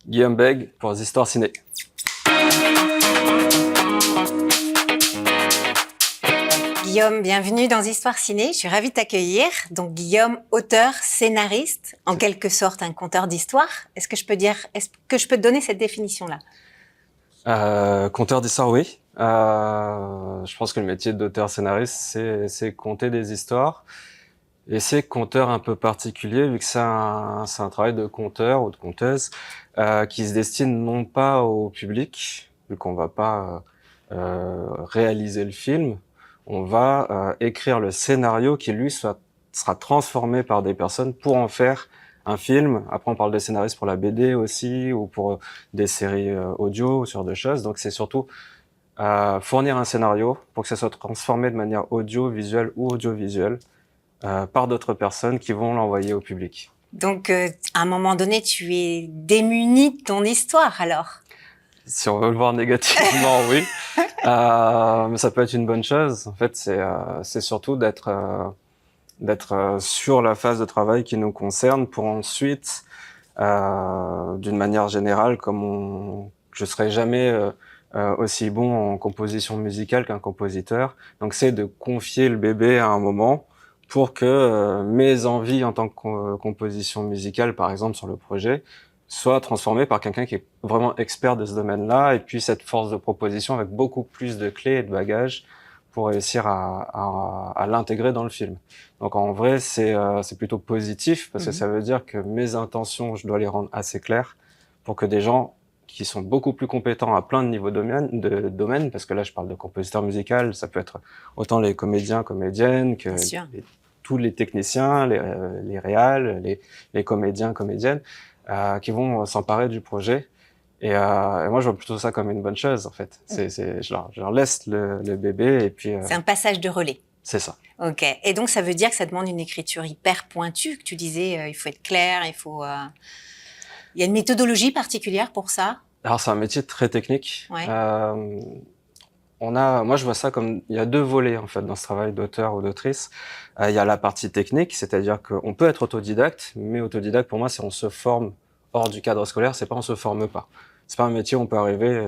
Guillaume Bègue pour les histoires ciné. Guillaume, bienvenue dans Histoires Ciné. Je suis ravie de t'accueillir. Donc Guillaume, auteur, scénariste, en quelque sorte un conteur d'histoire. Est-ce que je peux te donner cette définition-là? Conteur d'histoire, oui. Je pense que le métier d'auteur scénariste, c'est conter des histoires. Et c'est conteur un peu particulier, vu que c'est un travail de conteur ou de conteuse qui se destine non pas au public, vu qu'on va pas réaliser le film, on va écrire le scénario qui, lui, sera transformé par des personnes pour en faire un film. Après, on parle de scénaristes pour la BD aussi, ou pour des séries audio, ou sur de choses. Donc, c'est surtout fournir un scénario pour que ça soit transformé de manière audiovisuelle ou audiovisuelle par d'autres personnes qui vont l'envoyer au public. Donc, à un moment donné, tu es démuni de ton histoire, alors? Si on veut le voir négativement, oui. Mais ça peut être une bonne chose. En fait, c'est surtout d'être sur la phase de travail qui nous concerne pour ensuite, d'une manière générale, je serai jamais aussi bon en composition musicale qu'un compositeur. Donc, c'est de confier le bébé à un moment pour que mes envies en tant que composition musicale, par exemple sur le projet, soient transformées par quelqu'un qui est vraiment expert de ce domaine-là, et puis cette force de proposition avec beaucoup plus de clés et de bagages pour réussir à l'intégrer dans le film. Donc en vrai, c'est plutôt positif, parce que ça veut dire que mes intentions, je dois les rendre assez claires pour que des gens qui sont beaucoup plus compétents à plein de niveaux de domaines, parce que là je parle de compositeur musical, ça peut être autant les comédiens, comédiennes, que tous les techniciens, les réals, les comédiens, comédiennes, qui vont s'emparer du projet. Et moi, je vois plutôt ça comme une bonne chose, en fait. Je leur laisse le bébé, et puis... C'est un passage de relais. C'est ça. Ok. Et donc, ça veut dire que ça demande une écriture hyper pointue, que tu disais, il faut être clair, il y a une méthodologie particulière pour ça? Alors, c'est un métier très technique. Ouais. Moi, je vois ça comme, il y a deux volets, en fait, dans ce travail d'auteur ou d'autrice. Il y a la partie technique, c'est-à-dire qu'on peut être autodidacte, mais autodidacte, pour moi, c'est on se forme hors du cadre scolaire, c'est pas on se forme pas. C'est pas un métier où on peut arriver,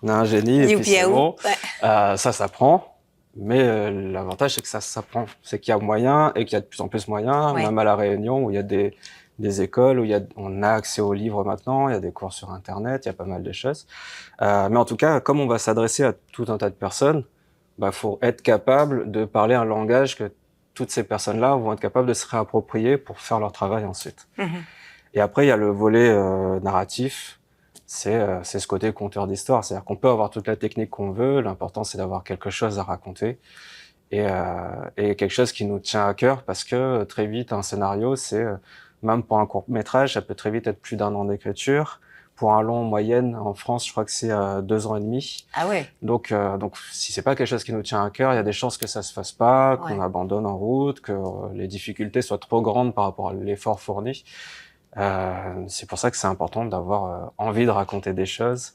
on a un génie, et puis c'est bon. Ouais. Ça s'apprend. Mais l'avantage, c'est que ça s'apprend. C'est qu'il y a moyen, et qu'il y a de plus en plus moyen, même à La Réunion, où il y a des écoles, où on a accès aux livres maintenant, il y a des cours sur Internet, il y a pas mal de choses. Mais en tout cas, comme on va s'adresser à tout un tas de personnes, faut être capable de parler un langage que toutes ces personnes-là vont être capables de se réapproprier pour faire leur travail ensuite. Et après, il y a le volet narratif. C'est ce côté conteur d'histoire. C'est-à-dire qu'on peut avoir toute la technique qu'on veut. L'important, c'est d'avoir quelque chose à raconter. Et quelque chose qui nous tient à cœur, parce que très vite, un scénario, même pour un court-métrage, ça peut très vite être plus d'1 an d'écriture. Pour un long, en moyenne, en France, je crois que c'est 2 ans et demi. Ah ouais. Donc, si c'est pas quelque chose qui nous tient à cœur, il y a des chances que ça se fasse pas, qu'on abandonne en route, que les difficultés soient trop grandes par rapport à l'effort fourni. C'est pour ça que c'est important d'avoir envie de raconter des choses,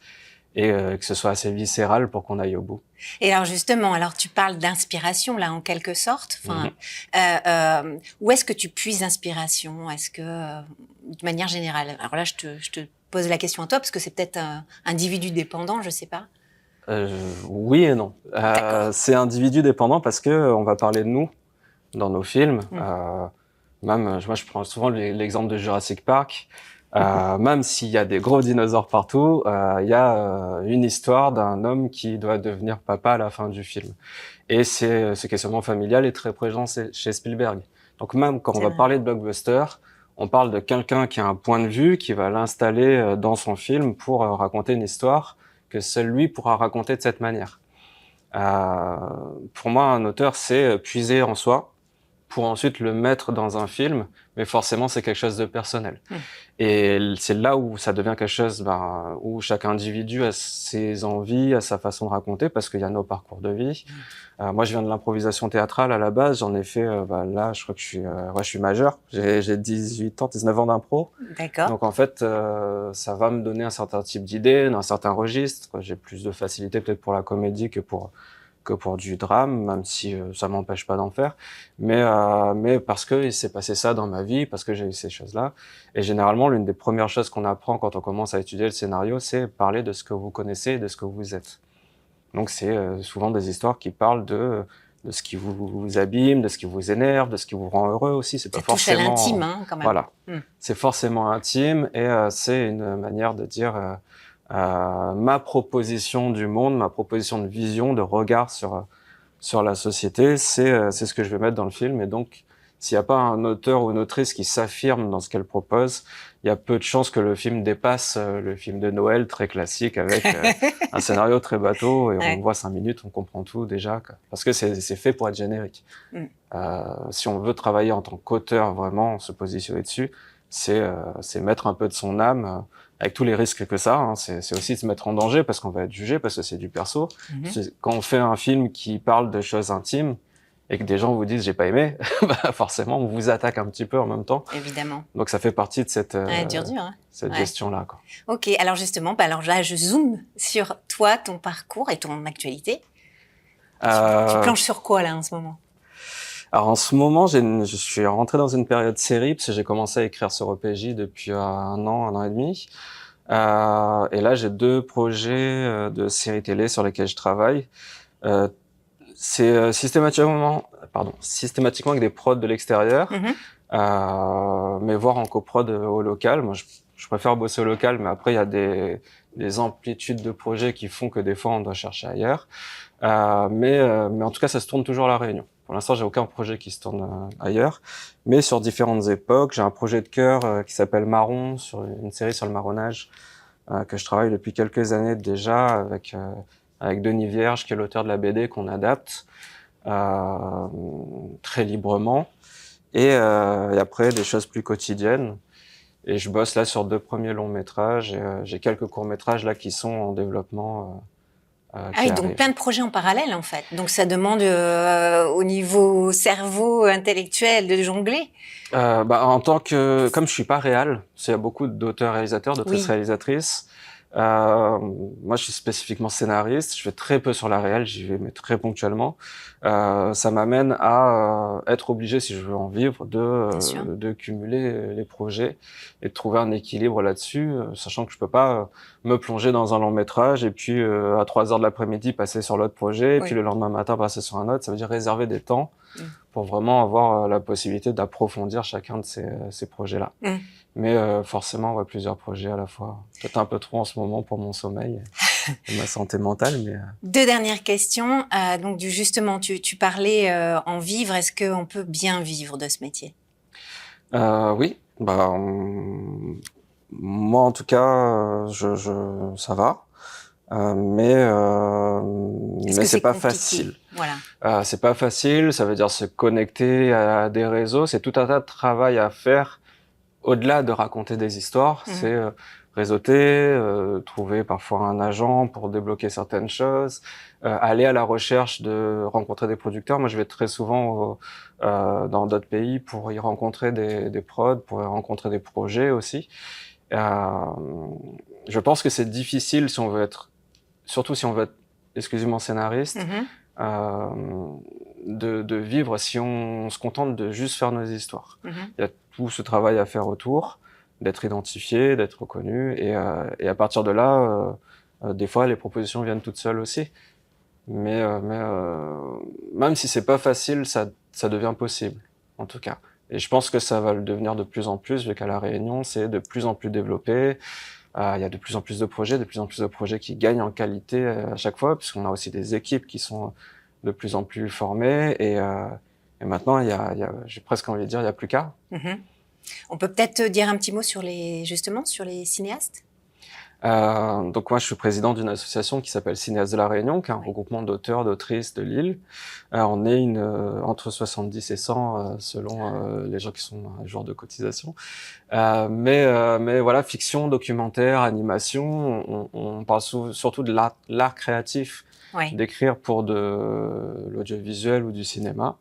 et que ce soit assez viscéral pour qu'on aille au bout. Et alors justement, tu parles d'inspiration là en quelque sorte. Enfin, où est-ce que tu puises inspiration? Est-ce que, de manière générale, alors là, je te pose la question à toi parce que c'est peut-être un individu dépendant, je sais pas. Oui et non. C'est individu dépendant parce que on va parler de nous dans nos films. Moi, je prends souvent l'exemple de Jurassic Park. Même s'il y a des gros dinosaures partout, il y a une histoire d'un homme qui doit devenir papa à la fin du film. Et ce questionnement familial est très présent chez Spielberg. Donc même quand on va parler de blockbuster, on parle de quelqu'un qui a un point de vue, qui va l'installer dans son film pour raconter une histoire que seul lui pourra raconter de cette manière. Pour moi, un auteur, c'est puiser en soi pour ensuite le mettre dans un film, mais forcément, c'est quelque chose de personnel. Et c'est là où ça devient quelque chose où chaque individu a ses envies, a sa façon de raconter, parce qu'il y a nos parcours de vie. Moi, je viens de l'improvisation théâtrale à la base. J'en ai fait, là, je crois que je suis majeur. J'ai 18 ans, 19 ans d'impro. D'accord. Donc, en fait, ça va me donner un certain type d'idées, un certain registre. J'ai plus de facilité peut-être pour la comédie que pour que pour du drame, même si ça m'empêche pas d'en faire, mais parce que il s'est passé ça dans ma vie, parce que j'ai eu ces choses-là. Et généralement, l'une des premières choses qu'on apprend quand on commence à étudier le scénario, c'est parler de ce que vous connaissez et de ce que vous êtes. Donc c'est souvent des histoires qui parlent de ce qui vous abîme, de ce qui vous énerve, de ce qui vous rend heureux aussi. C'est pas Ça touche à forcément l'intime, hein, quand même. voilà, c'est forcément intime et c'est une manière de dire ma proposition du monde, ma proposition de vision, de regard sur la société, c'est ce que je vais mettre dans le film. Et donc, s'il n'y a pas un auteur ou une autrice qui s'affirme dans ce qu'elle propose, il y a peu de chances que le film dépasse le film de Noël très classique avec un scénario très bateau et on voit 5 minutes, on comprend tout déjà, quoi. Parce que c'est fait pour être générique. Si on veut travailler en tant qu'auteur, vraiment se positionner dessus, c'est mettre un peu de son âme avec tous les risques que ça, hein. C'est aussi de se mettre en danger parce qu'on va être jugé, parce que c'est du perso. Quand on fait un film qui parle de choses intimes et que des gens vous disent j'ai pas aimé, bah forcément on vous attaque un petit peu en même temps. Évidemment. Donc ça fait partie de cette Dur, hein. cette gestion-là, quoi. Ok, alors justement, alors là je zoome sur toi, ton parcours et ton actualité. Tu planches sur quoi là en ce moment? Alors en ce moment, je suis rentré dans une période série parce que j'ai commencé à écrire sur OPJ depuis un an et demi. Et là, j'ai 2 projets de séries télé sur lesquels je travaille. C'est systématiquement avec des prods de l'extérieur, mais voire en copprod au local. Moi, je préfère bosser au local, mais après, il y a des amplitudes de projets qui font que des fois, on doit chercher ailleurs. Mais en tout cas, ça se tourne toujours à La Réunion. Pour l'instant, j'ai aucun projet qui se tourne ailleurs, mais sur différentes époques. J'ai un projet de cœur qui s'appelle Marron, sur une série sur le marronnage, que je travaille depuis quelques années déjà avec Denis Vierge, qui est l'auteur de la BD qu'on adapte très librement. Et après, des choses plus quotidiennes. Et je bosse là sur 2 premiers longs métrages. Et, j'ai quelques courts métrages là qui sont en développement. Ah oui, donc plein de projets en parallèle en fait. Donc ça demande au niveau cerveau intellectuel de jongler. Comme je suis pas réal, il y a beaucoup d'auteurs réalisateurs, d'autrices réalisatrices. Moi, je suis spécifiquement scénariste. Je fais très peu sur la réal, j'y vais mais très ponctuellement. Ça m'amène à être obligé, si je veux en vivre, de cumuler les projets et de trouver un équilibre là-dessus, sachant que je peux pas me plonger dans un long métrage et puis à 3 heures de l'après-midi passer sur l'autre projet et puis le lendemain matin passer sur un autre. Ça veut dire réserver des temps pour vraiment avoir la possibilité d'approfondir chacun de ces projets-là. Mais forcément, plusieurs projets à la fois. Peut-être un peu trop en ce moment pour mon sommeil et ma santé mentale. Mais 2 dernières questions. Donc justement, tu parlais en vivre. Est-ce qu'on peut bien vivre de ce métier? Oui, moi en tout cas, ça va. Mais c'est pas facile. Voilà. C'est pas facile. Ça veut dire se connecter à des réseaux. C'est tout un tas de travail à faire au-delà de raconter des histoires. C'est réseauter, trouver parfois un agent pour débloquer certaines choses, aller à la recherche de rencontrer des producteurs. Moi, je vais très souvent dans d'autres pays pour y rencontrer des prods, pour y rencontrer des projets aussi. Je pense que c'est difficile si on veut être, surtout si on veut être exclusivement scénariste, de vivre si on se contente de juste faire nos histoires. Il y a tout ce travail à faire autour, d'être identifié, d'être reconnu, et à partir de là, des fois les propositions viennent toutes seules aussi. Mais même si c'est pas facile, ça devient possible, en tout cas. Et je pense que ça va le devenir de plus en plus, vu qu'à La Réunion, c'est de plus en plus développé. Il y a de plus en plus de projets qui gagnent en qualité à chaque fois, puisqu'on a aussi des équipes qui sont de plus en plus formées. Et maintenant, j'ai presque envie de dire, il n'y a plus qu'à. On peut peut-être dire un petit mot sur les cinéastes? Donc moi, je suis président d'une association qui s'appelle Cinéastes de La Réunion, qui est un regroupement d'auteurs, d'autrices de Lille. On est entre 70 et 100 selon les gens qui sont à jour de cotisation. Mais voilà, fiction, documentaire, animation, on parle surtout de l'art créatif, d'écrire pour de l'audiovisuel ou du cinéma.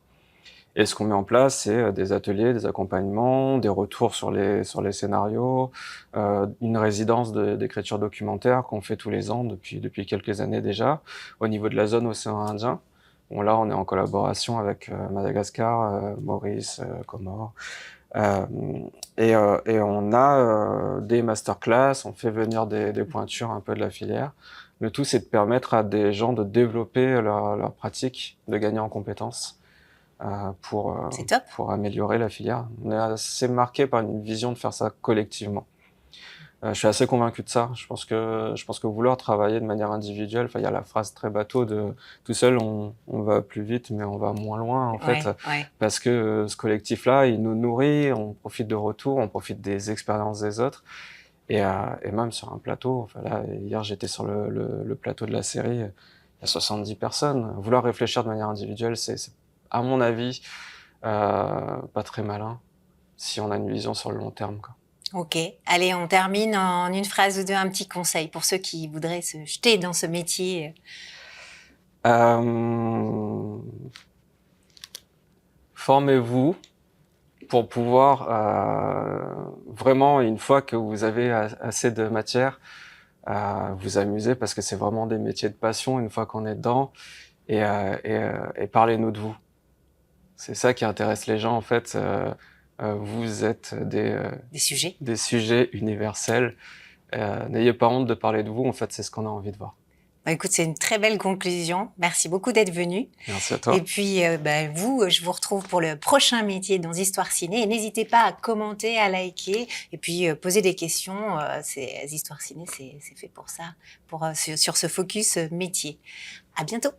Et ce qu'on met en place, c'est des ateliers, des accompagnements, des retours sur les scénarios, une résidence d'écriture documentaire qu'on fait tous les ans depuis quelques années déjà, au niveau de la zone océan Indien. Bon, là, on est en collaboration avec Madagascar, Maurice, Comores. Euh, et on a des masterclass, on fait venir des pointures un peu de la filière. Le tout, c'est de permettre à des gens de développer leur pratique, de gagner en compétences C'est top. pour améliorer la filière. On est assez marqué par une vision de faire ça collectivement. Je suis assez convaincu de ça. Je pense que vouloir travailler de manière individuelle, enfin, il y a la phrase très bateau de tout seul, on va plus vite, mais on va moins loin, en fait, Ouais. parce que ce collectif-là, il nous nourrit, on profite de retour, on profite des expériences des autres, et même sur un plateau. Enfin, là, hier, j'étais sur le plateau de la série, il y a 70 personnes. Vouloir réfléchir de manière individuelle, c'est à mon avis, pas très malin si on a une vision sur le long terme, quoi. Ok. Allez, on termine en une phrase ou deux, un petit conseil pour ceux qui voudraient se jeter dans ce métier. Euh, Formez-vous pour pouvoir vraiment, une fois que vous avez assez de matière, vous amuser, parce que c'est vraiment des métiers de passion une fois qu'on est dedans, et parlez-nous de vous. C'est ça qui intéresse les gens, en fait. Vous êtes Sujets. des sujets universels. N'ayez pas honte de parler de vous, en fait, c'est ce qu'on a envie de voir. Bah, écoute, c'est une très belle conclusion. Merci beaucoup d'être venu. Merci à Et toi. puis, vous, je vous retrouve pour le prochain métier dans Histoire Ciné. Et n'hésitez pas à commenter, à liker, et puis poser des questions. Histoire Ciné, c'est fait pour ça, sur ce focus métier. À bientôt.